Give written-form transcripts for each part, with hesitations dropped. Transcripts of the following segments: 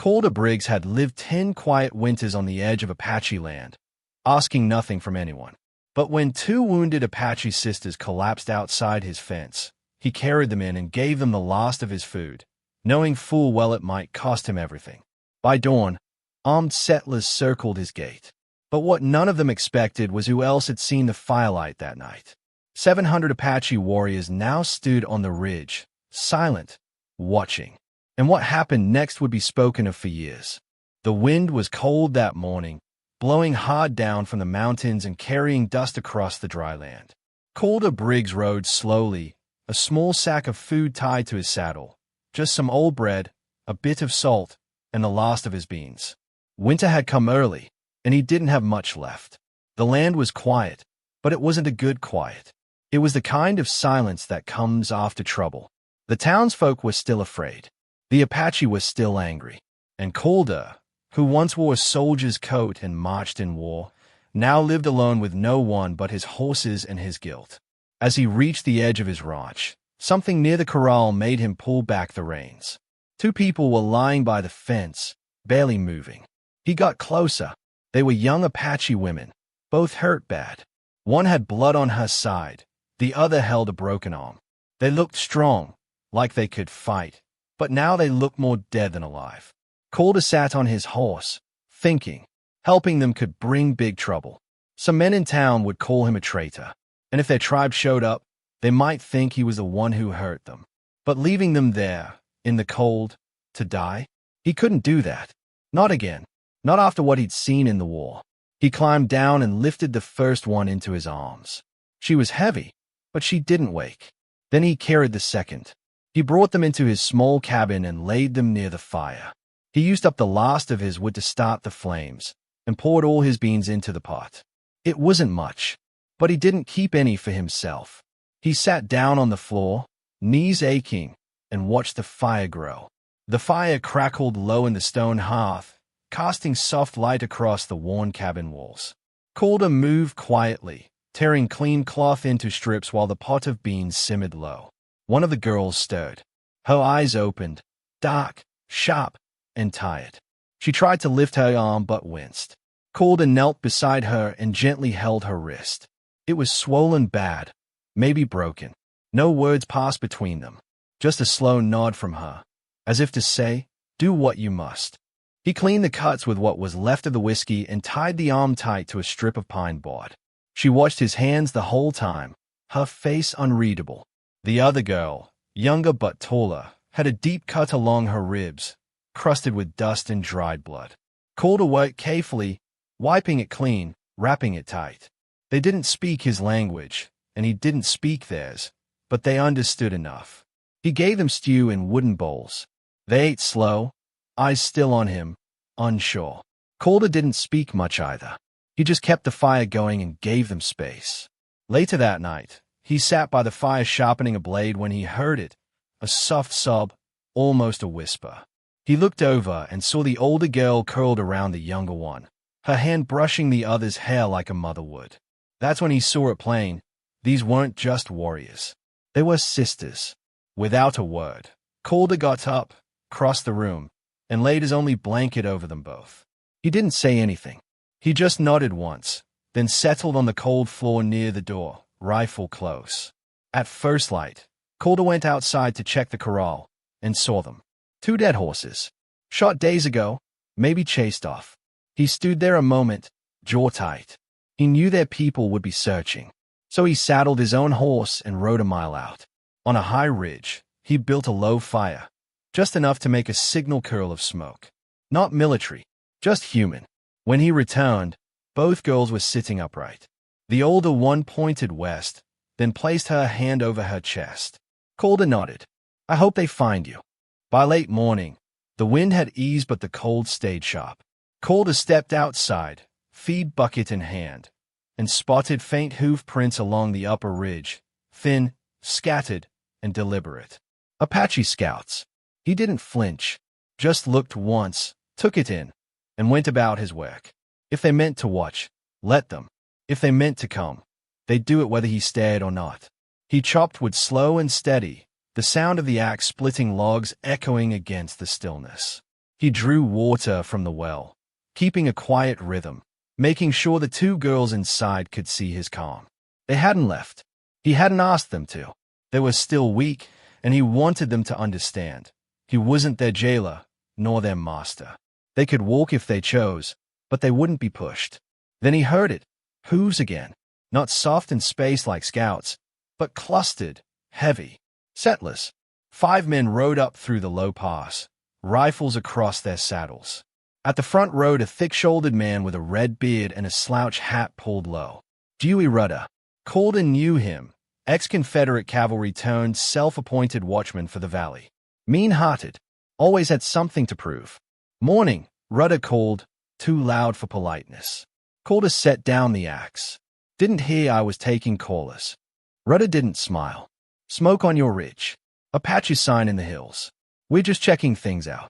Calder Briggs had lived 10 quiet winters on the edge of Apache land, asking nothing from anyone. But when 2 wounded Apache sisters collapsed outside his fence, he carried them in and gave them the last of his food, knowing full well it might cost him everything. By dawn, armed settlers circled his gate. But what none of them expected was who else had seen the firelight that night. 700 Apache warriors now stood on the ridge, silent, watching. And what happened next would be spoken of for years. The wind was cold that morning, blowing hard down from the mountains and carrying dust across the dry land. Calder Briggs rode slowly, a small sack of food tied to his saddle, just some old bread, a bit of salt, and the last of his beans. Winter had come early, and he didn't have much left. The land was quiet, but it wasn't a good quiet. It was the kind of silence that comes after trouble. The townsfolk were still afraid. The Apache was still angry. And Calder, who once wore a soldier's coat and marched in war, now lived alone with no one but his horses and his guilt. As he reached the edge of his ranch, something near the corral made him pull back the reins. 2 people were lying by the fence, barely moving. He got closer. They were young Apache women, both hurt bad. One had blood on her side, the other held a broken arm. They looked strong, like they could fight, but now they looked more dead than alive. Calder sat on his horse, thinking. Helping them could bring big trouble. Some men in town would call him a traitor, and if their tribe showed up, they might think he was the one who hurt them. But leaving them there, in the cold, to die? He couldn't do that. Not again. Not after what he'd seen in the war. He climbed down and lifted the first one into his arms. She was heavy, but she didn't wake. Then he carried the second. He brought them into his small cabin and laid them near the fire. He used up the last of his wood to start the flames, and poured all his beans into the pot. It wasn't much, but he didn't keep any for himself. He sat down on the floor, knees aching, and watched the fire grow. The fire crackled low in the stone hearth, casting soft light across the worn cabin walls. Calder moved quietly, tearing clean cloth into strips while the pot of beans simmered low. One of the girls stirred. Her eyes opened, dark, sharp, and tired. She tried to lift her arm but winced. Calder knelt beside her and gently held her wrist. It was swollen bad, maybe broken. No words passed between them, just a slow nod from her, as if to say, "Do what you must." He cleaned the cuts with what was left of the whiskey and tied the arm tight to a strip of pine board. She watched his hands the whole time, her face unreadable. The other girl, younger but taller, had a deep cut along her ribs, crusted with dust and dried blood. Calder worked carefully, wiping it clean, wrapping it tight. They didn't speak his language, and he didn't speak theirs, but they understood enough. He gave them stew in wooden bowls. They ate slow, eyes still on him, unsure. Calder didn't speak much either. He just kept the fire going and gave them space. Later that night, he sat by the fire sharpening a blade when he heard it, a soft sob, almost a whisper. He looked over and saw the older girl curled around the younger one, her hand brushing the other's hair like a mother would. That's when he saw it plain. These weren't just warriors. They were sisters. Without a word, Calder got up, crossed the room, and laid his only blanket over them both. He didn't say anything. He just nodded once, then settled on the cold floor near the door, rifle close. At first light, Calder went outside to check the corral, and saw them. 2 dead horses. Shot days ago, maybe chased off. He stood there a moment, jaw tight. He knew their people would be searching. So he saddled his own horse and rode a mile out. On a high ridge, he built a low fire, just enough to make a signal curl of smoke. Not military, just human. When he returned, both girls were sitting upright. The older one pointed west, then placed her hand over her chest. Calder nodded. "I hope they find you." By late morning, the wind had eased but the cold stayed sharp. Calder stepped outside, feed bucket in hand, and spotted faint hoof prints along the upper ridge, thin, scattered, and deliberate. Apache scouts. He didn't flinch, just looked once, took it in, and went about his work. If they meant to watch, let them. If they meant to come, they'd do it whether he stared or not. He chopped wood slow and steady, the sound of the axe splitting logs echoing against the stillness. He drew water from the well, keeping a quiet rhythm, making sure the two girls inside could see his calm. They hadn't left. He hadn't asked them to. They were still weak, and he wanted them to understand. He wasn't their jailer, nor their master. They could walk if they chose, but they wouldn't be pushed. Then he heard it. Hooves again. Not soft and spaced like scouts, but clustered, heavy. Settlers. 5 men rode up through the low pass, rifles across their saddles. At the front rode a thick-shouldered man with a red beard and a slouch hat pulled low. Dewey Rudder. Calder knew him, ex-Confederate cavalry turned self-appointed watchman for the valley. Mean-hearted, always had something to prove. Morning, Rudder called, too loud for politeness. Calder set down the axe. Didn't hear I was taking callers. Rudder didn't smile. Smoke on your ridge. Apache sign in the hills. We're just checking things out.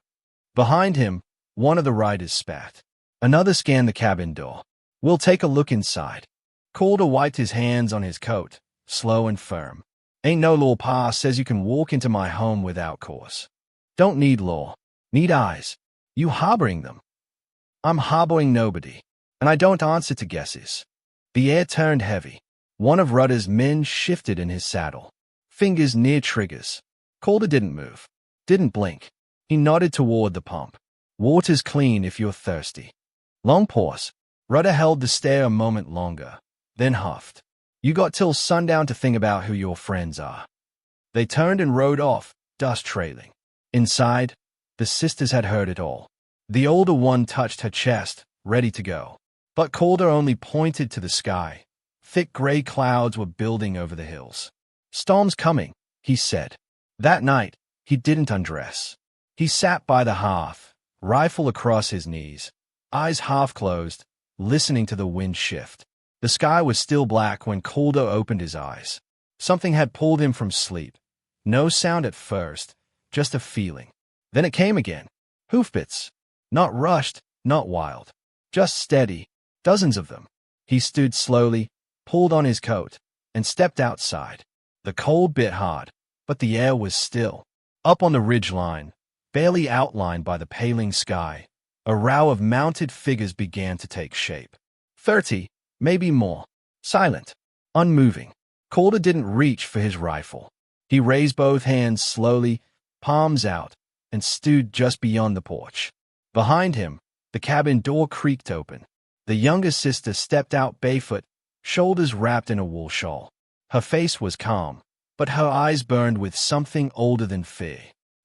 Behind him, one of the riders spat. Another scanned the cabin door. We'll take a look inside. Calder wiped his hands on his coat, slow and firm. Ain't no law pass says you can walk into my home without cause. Don't need law. Need eyes. You harboring them. I'm harboring nobody, and I don't answer to guesses. The air turned heavy. One of Rudder's men shifted in his saddle. Fingers near triggers. Calder didn't move. Didn't blink. He nodded toward the pump. Water's clean if you're thirsty. Long pause. Rudder held the stare a moment longer, then huffed. You got till sundown to think about who your friends are. They turned and rode off, dust trailing. Inside, the sisters had heard it all. The older one touched her chest, ready to go. But Calder only pointed to the sky. Thick gray clouds were building over the hills. Storm's coming, he said. That night, he didn't undress. He sat by the hearth, rifle across his knees, eyes half closed, listening to the wind shift. The sky was still black when Calder opened his eyes. Something had pulled him from sleep. No sound at first, just a feeling. Then it came again. Hoofbeats. Not rushed, not wild. Just steady. Dozens of them. He stood slowly, pulled on his coat, and stepped outside. The cold bit hard, but the air was still. Up on the ridge line, barely outlined by the paling sky, a row of mounted figures began to take shape. 30, maybe more. Silent. Unmoving. Calder didn't reach for his rifle. He raised both hands slowly, palms out, and stood just beyond the porch. Behind him, the cabin door creaked open. The younger sister stepped out barefoot, shoulders wrapped in a wool shawl. Her face was calm, but her eyes burned with something older than fear.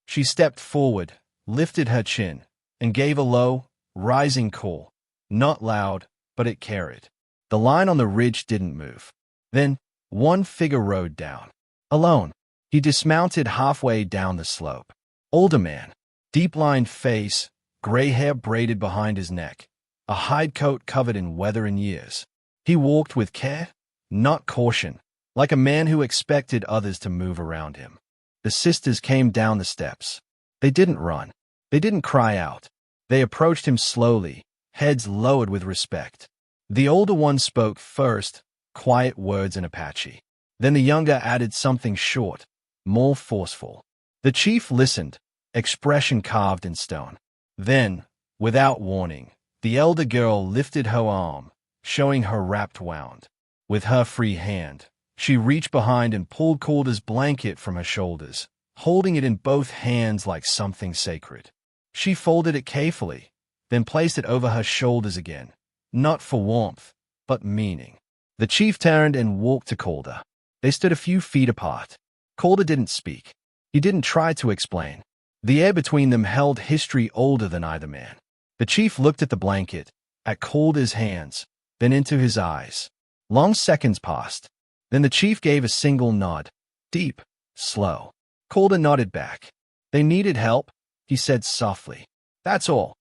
She stepped forward, lifted her chin, and gave a low, rising call. Not loud, but it carried. The line on the ridge didn't move. Then, one figure rode down. Alone. He dismounted halfway down the slope. Older man. Deep-lined face, gray hair braided behind his neck. A hide coat covered in weather and years. He walked with care, not caution, like a man who expected others to move around him. The sisters came down the steps. They didn't run. They didn't cry out. They approached him slowly, heads lowered with respect. The older one spoke first, quiet words in Apache. Then the younger added something short, more forceful. The chief listened, expression carved in stone. Then, without warning, the elder girl lifted her arm, showing her wrapped wound. With her free hand, she reached behind and pulled Calder's blanket from her shoulders, holding it in both hands like something sacred. She folded it carefully, then placed it over her shoulders again, not for warmth, but meaning. The chief turned and walked to Calder. They stood a few feet apart. Calder didn't speak. He didn't try to explain. The air between them held history older than either man. The chief looked at the blanket, at Calder's hands, then into his eyes. Long seconds passed. Then the chief gave a single nod, deep, slow. Calder nodded back. They needed help, he said softly. That's all.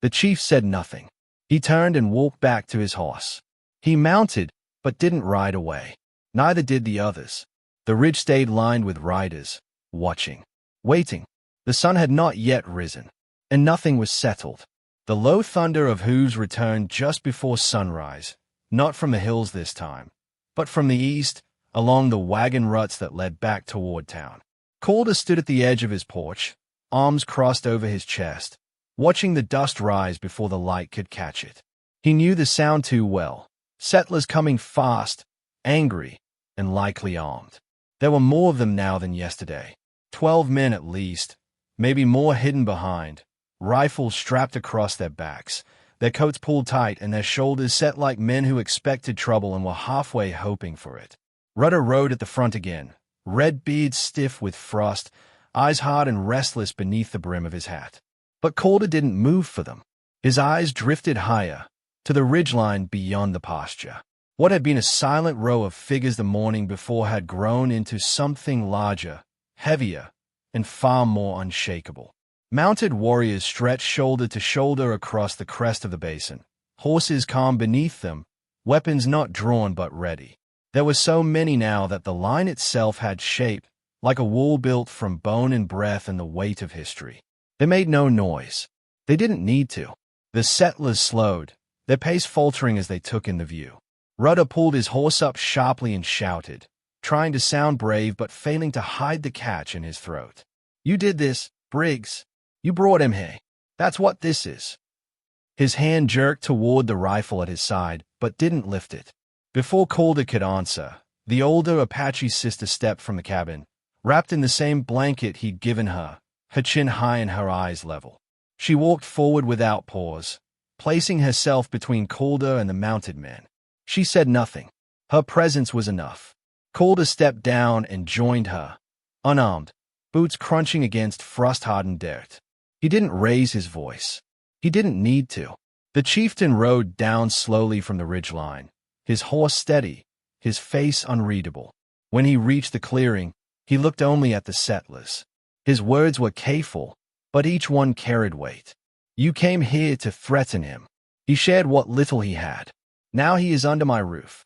The chief said nothing. He turned and walked back to his horse. He mounted, but didn't ride away. Neither did the others. The ridge stayed lined with riders, watching, waiting. The sun had not yet risen, and nothing was settled. The low thunder of hooves returned just before sunrise, not from the hills this time, but from the east, along the wagon ruts that led back toward town. Calder stood at the edge of his porch, arms crossed over his chest, watching the dust rise before the light could catch it. He knew the sound too well. Settlers coming fast, angry, and likely armed. There were more of them now than yesterday. 12 men at least, maybe more hidden behind, rifles strapped across their backs, their coats pulled tight and their shoulders set like men who expected trouble and were halfway hoping for it. Rudder rode at the front again, red beard stiff with frost, eyes hard and restless beneath the brim of his hat. But Calder didn't move for them. His eyes drifted higher, to the ridgeline beyond the pasture. What had been a silent row of figures the morning before had grown into something larger, heavier, and far more unshakable. Mounted warriors stretched shoulder to shoulder across the crest of the basin, horses calm beneath them, weapons not drawn but ready. There were so many now that the line itself had shape, like a wall built from bone and breath and the weight of history. They made no noise. They didn't need to. The settlers slowed, their pace faltering as they took in the view. Rudder pulled his horse up sharply and shouted, trying to sound brave but failing to hide the catch in his throat. "You did this, Briggs. You brought him here. That's what this is." His hand jerked toward the rifle at his side, but didn't lift it. Before Calder could answer, the older Apache sister stepped from the cabin, wrapped in the same blanket he'd given her chin high and her eyes level. She walked forward without pause, placing herself between Calder and the mounted men. She said nothing. Her presence was enough. Calder stepped down and joined her, unarmed, boots crunching against frost-hardened dirt. He didn't raise his voice. He didn't need to. The chieftain rode down slowly from the ridgeline, his horse steady, his face unreadable. When he reached the clearing, he looked only at the settlers. His words were careful, but each one carried weight. "You came here to threaten him." He shared what little he had. "Now he is under my roof."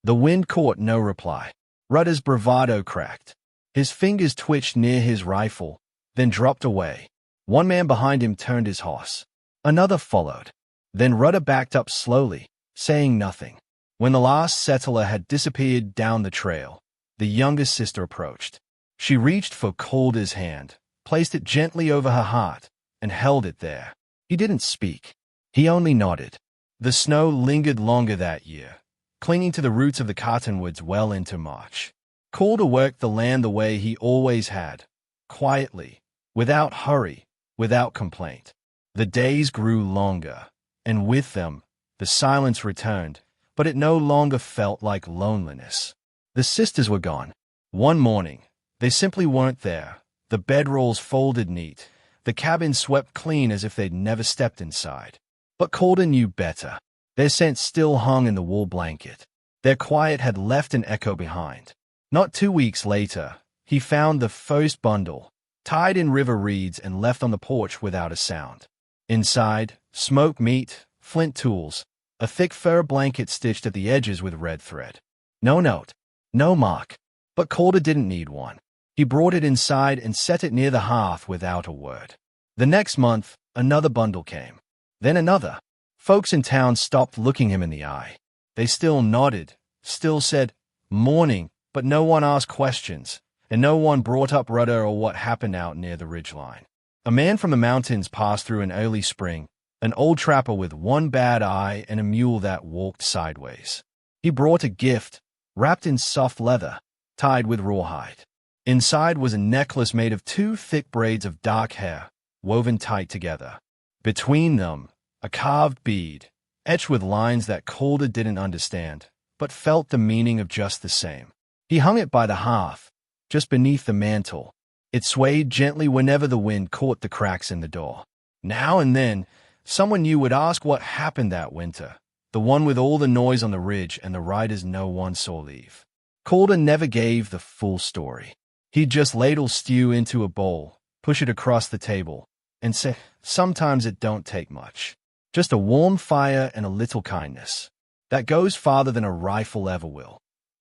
The wind caught no reply. Rudder's bravado cracked. His fingers twitched near his rifle, then dropped away. One man behind him turned his horse. Another followed. Then Rudder backed up slowly, saying nothing. When the last settler had disappeared down the trail, the youngest sister approached. She reached for Calder's hand, placed it gently over her heart, and held it there. He didn't speak. He only nodded. The snow lingered longer that year, clinging to the roots of the cottonwoods well into March. Calder worked the land the way he always had, quietly, without hurry, without complaint. The days grew longer, and with them, the silence returned, but it no longer felt like loneliness. The sisters were gone. One morning, they simply weren't there. The bedrolls folded neat, the cabin swept clean as if they'd never stepped inside. But Calder knew better. Their scent still hung in the wool blanket. Their quiet had left an echo behind. Not 2 weeks later, he found the first bundle, tied in river reeds and left on the porch without a sound. Inside, smoked meat, flint tools, a thick fur blanket stitched at the edges with red thread. No note, no mark. But Calder didn't need one. He brought it inside and set it near the hearth without a word. The next month, another bundle came. Then another. Folks in town stopped looking him in the eye. They still nodded, still said, "Morning," but no one asked questions, and no one brought up Rudder or what happened out near the ridgeline. A man from the mountains passed through in early spring, an old trapper with one bad eye and a mule that walked sideways. He brought a gift, wrapped in soft leather, tied with rawhide. Inside was a necklace made of 2 thick braids of dark hair, woven tight together. Between them, a carved bead, etched with lines that Calder didn't understand, but felt the meaning of just the same. He hung it by the hearth, just beneath the mantel. It swayed gently whenever the wind caught the cracks in the door. Now and then, someone new would ask what happened that winter, the one with all the noise on the ridge and the riders no one saw leave. Calder never gave the full story. He'd just ladle stew into a bowl, push it across the table, and say, "Sometimes it don't take much. Just a warm fire and a little kindness. That goes farther than a rifle ever will."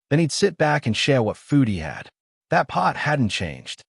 Then he'd sit back and share what food he had. That part hadn't changed.